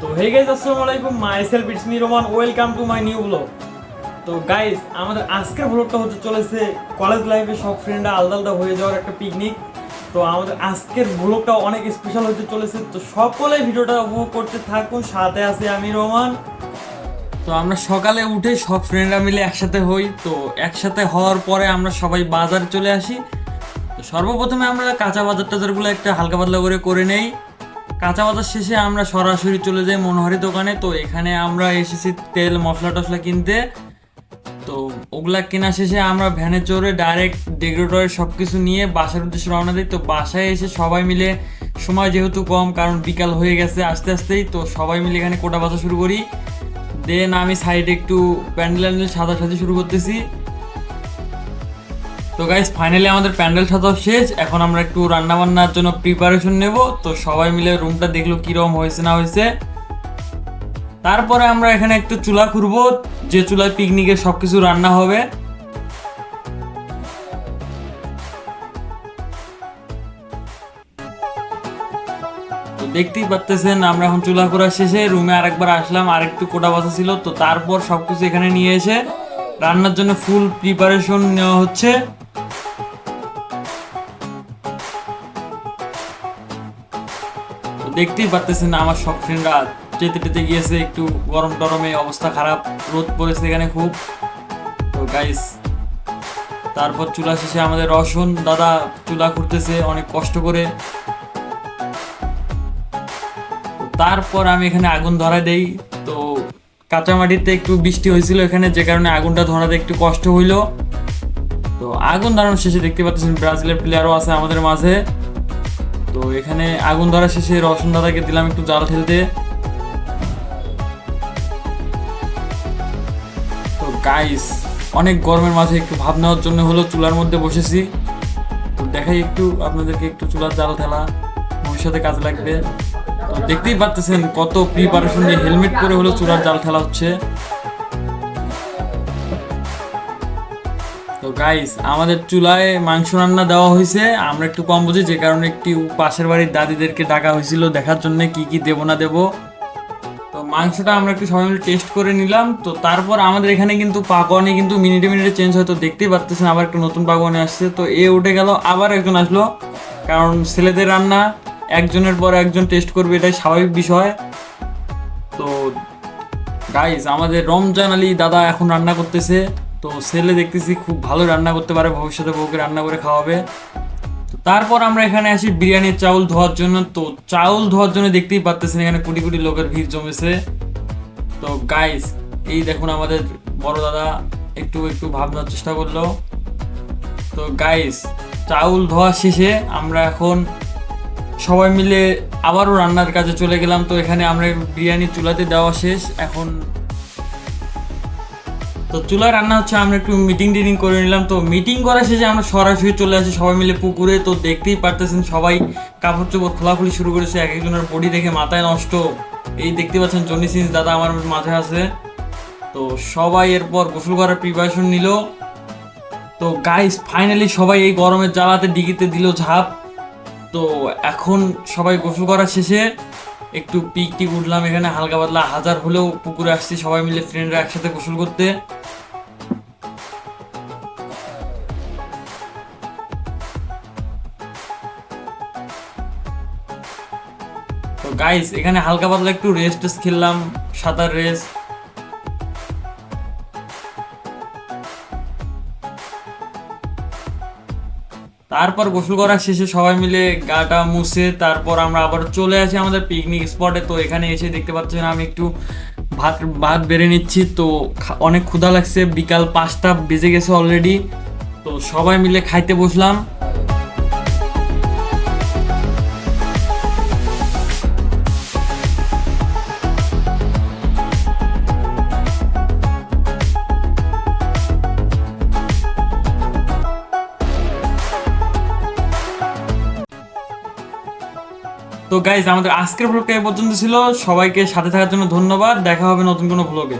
তো hey guys, আসসালামু আলাইকুম। Myself it's me Roman, welcome to my new blog. তো গাইস, আমাদের আজকের ব্লগটা হতে চলেছে কলেজ লাইফে সব ফ্রেন্ডরা আলাদা আলাদা হয়ে যাওয়ার একটা পিকনিক। তো আমাদের আজকের ব্লগটা অনেক স্পেশাল হতে চলেছে, তো সকলে ভিডিওটা উপভোগ করতে থাকুন। সাথে আছি আমি রোমান। তো আমরা সকালে উঠে সব ফ্রেন্ডরা মিলে একসাথে হই। তো একসাথে হওয়ার পরে আমরা সবাই বাজারে চলে আসি। তো সর্বপ্রথমে আমরা কাঁচা বাজার টাজারগুলো একটা হালকা পাতলা করে নেই। কাঁচা বাজার শেষে আমরা সরাসরি চলে যাই মনোহারি দোকানে। তো এখানে আমরা এসেছি তেল মশলা টশলা কিনতে। তো ওগুলা কেনা শেষে আমরা ভ্যানে চড়ে ডাইরেক্ট ডেকোরেটরের সব কিছু নিয়ে বাসার উদ্দেশ্যে রওনা দিই। তো বাসায় এসে সবাই মিলে, সময় যেহেতু কম কারণ বিকাল হয়ে গেছে আস্তে আস্তেই, তো সবাই মিলে এখানে কোটা বাজা শুরু করি। দেন আমি সাইডে একটু প্যান্ডেল সাজাসাজি শুরু করতেছি। তো গাইস, ফাইনালি আমাদের প্যান্ডেল সাজাও শেষ। এখন আমরা একটু রান্না বান্নার জন্য প্রিপারেশন নেব। তো সবাই মিলে রুমটা দেখলো কিরকম হয়েছে না হয়েছে। তারপরে আমরা এখানে একটু চুলা খুঁড়বো, যে চুলায় পিকনিকের সবকিছু রান্না হবে। তো দেখতেই পাচ্তেছেন আমরা এখন চুলা করা শেষে রুমে আরেকবার আসলাম, আরেকটু কোটা বাসা ছিল। তো তারপর সবকিছু এখানে নিয়ে এসে রান্নার জন্য ফুল প্রিপারেশন নেওয়া হচ্ছে। তো দেখতেই পাচ্তেছেন আমার সব ফ্রেন্ডরা যেতে টেতে গিয়েছে, একটু গরম টরমে অবস্থা খারাপ, রোদ পড়েছে এখানে খুব। তো গাইস, তারপর চুলা শেষে আমাদের রসুন দাদা চুলা খুঁড়তেছে অনেক কষ্ট করে। তারপর আমি এখানে আগুন ধরা দেই। তো কাঁচামাটিতে একটু বৃষ্টি হয়েছিল এখানে, যে কারণে আগুনটা ধরাতে একটু কষ্ট হইলো। তো আগুন ধরানোর শেষে দেখতে পাচ্ছেন ব্রাজিলের প্লেয়ারও আছে আমাদের মাঝে। তো এখানে আগুন ধরা শেষে রসুন দাদাকে দিলাম একটু জাল ঠেলতে। তো গাইস, অনেক গরমের মাঝে একটু ভাব নেওয়ার জন্য হলো চুলার মধ্যে বসেছি। তো দেখাই একটু আপনাদেরকে একটু চুলার জাল ঠেলা, ভবিষ্যতে কাজে লাগবে। তো দেখতেই পাচ্ছেন কত প্রিপারেশন নিয়ে হেলমেট পরে হলো চুলার জাল ঠেলা হচ্ছে। তো গাইস, আমাদের চুলায় মাংস রান্না দেওয়া হয়েছে। আমরা একটু কম বুঝি, যে কারণে একটু পাশের বাড়ির দাদিদেরকে ডাকা হয়েছিল দেখার জন্য কি কি দেবো না দেবো। তো মাংসটা আমরা একটু সবাই মিলে টেস্ট করে নিলাম। তো তারপর আমাদের এখানে কিন্তু পাকোয়ানি কিন্তু মিনিটে মিনিটে চেঞ্জ হয়। তো দেখতেই পাচ্ছেন আবার একটা নতুন পাকোয়ানি আসছে। তো এ উঠে গেল, আবার একজন আসলো, কারণ ছেলেদের রান্না একজনের পর একজন টেস্ট করবে, এটাই স্বাভাবিক বিষয়। তো গাইস, আমাদের রমজান আলী দাদা এখন রান্না করতেছে। তো ছেলে দেখতেছি খুব ভালো রান্না করতে পারে, ভবিষ্যতে বউকে রান্না করে খাওয়াবে। তো তারপর আমরা এখানে আসি বিরিয়ানির চাউল ধোয়ার জন্য। তো চাউল ধোয়ার জন্য দেখতেই পাচ্ছেন এখানে কোটি কোটি লোকের ভিড় জমেছে। তো গাইস, এই দেখুন আমাদের বড় দাদা একটু একটু ভাবনার চেষ্টা করলো। তো গাইস, চাউল ধোয়া শেষে আমরা এখন সবাই মিলে আবারও রান্নার কাজে চলে গেলাম। তো এখানে আমরা বিরিয়ানি চুলাতে দেওয়া শেষ এখন। তো চুলায় রান্না হচ্ছে, আমরা একটু মিটিং টিটিং করে নিলাম। তো মিটিং করা শেষে আমরা সরাসরি চলে আসি সবাই মিলে পুকুরে। তো দেখতেই পারতেছেন সবাই কাপড় চোপড় খোলাখুলি শুরু করেছে, এক একজনের বডি দেখে মাথায় নষ্ট। এই দেখতে পাচ্ছেন জনি সিন্স দাদা আমার মাঝে আছে। তো সবাই এরপর গোসল করার প্রিপারেশন নিল। তো গাইস, ফাইনালি সবাই এই গরমের জ্বালাতে ডিগিতে দিল ঝাঁপ। তো এখন সবাই গোসল করার শেষে একটু পিক টিক উঠলাম এখানে হালকা পাতলা, হাজার হলেও পুকুরে আসছি সবাই মিলে ফ্রেন্ডরা একসাথে গোসল করতে। তো গাইস, এখানে হালকা পাতলা একটু রেস্ট খেললাম, সাঁতার রেস। তারপর গোসল করার শেষে সবাই মিলে গাটা মুছে তারপর আমরা আবার চলে আসি আমাদের পিকনিক স্পটে। তো এখানে এসে দেখতে পাচ্ছেন আমি একটু ভাত ভাত বেড়ে নিচ্ছি। তো অনেক ক্ষুধা লাগছে, বিকাল 5টা বেজে গেছে অলরেডি। তো সবাই মিলে খাইতে বসলাম। তো গাইজ, আমাদের আজকের ব্লগটা এ পর্যন্ত ছিল। সবাইকে সাথে থাকার জন্য ধন্যবাদ। দেখা হবে নতুন কোনো ব্লগে।